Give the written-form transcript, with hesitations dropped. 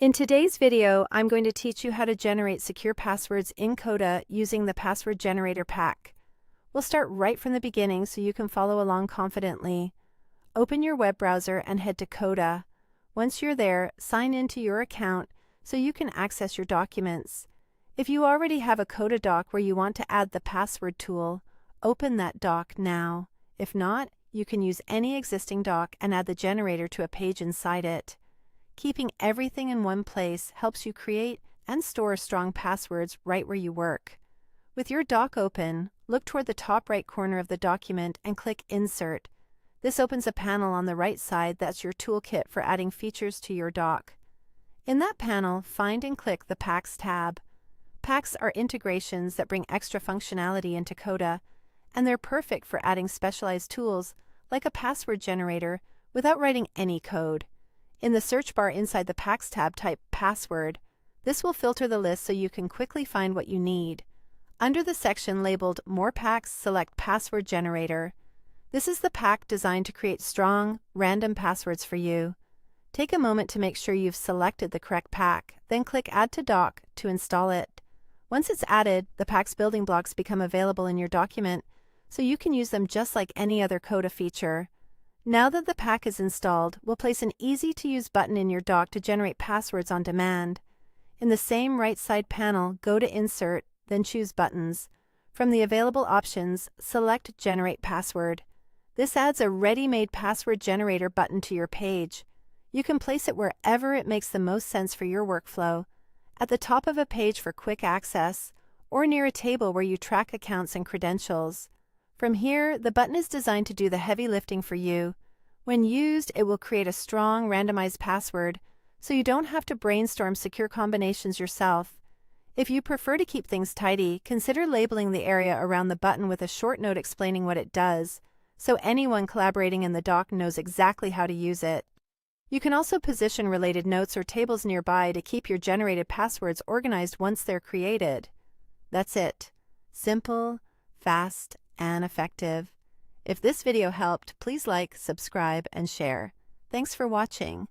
In today's video, I'm going to teach you how to generate secure passwords in Coda using the Password Generator pack. We'll start right from the beginning so you can follow along confidently. Open your web browser and head to Coda. Once you're there, sign into your account so you can access your documents. If you already have a Coda doc where you want to add the password tool, open that doc now. If not, you can use any existing doc and add the generator to a page inside it. Keeping everything in one place helps you create and store strong passwords right where you work. With your doc open, look toward the top right corner of the document and click Insert. This opens a panel on the right side that's your toolkit for adding features to your doc. In that panel, find and click the Packs tab. Packs are integrations that bring extra functionality into Coda, and they're perfect for adding specialized tools like a password generator without writing any code. In the search bar inside the Packs tab, type Password. This will filter the list so you can quickly find what you need. Under the section labeled More Packs, select Password Generator. This is the pack designed to create strong, random passwords for you. Take a moment to make sure you've selected the correct pack, then click Add to Doc to install it. Once it's added, the pack's building blocks become available in your document, so you can use them just like any other Coda feature. Now that the pack is installed, we'll place an easy-to-use button in your doc to generate passwords on demand. In the same right side panel, go to Insert, then choose Buttons. From the available options, select Generate Password. This adds a ready-made password generator button to your page. You can place it wherever it makes the most sense for your workflow, at the top of a page for quick access, or near a table where you track accounts and credentials. From here, the button is designed to do the heavy lifting for you. When used, it will create a strong, randomized password, so you don't have to brainstorm secure combinations yourself. If you prefer to keep things tidy, consider labeling the area around the button with a short note explaining what it does, so anyone collaborating in the doc knows exactly how to use it. You can also position related notes or tables nearby to keep your generated passwords organized once they're created. That's it. Simple, fast, and effective. If this video helped, please like, subscribe, and share. Thanks for watching.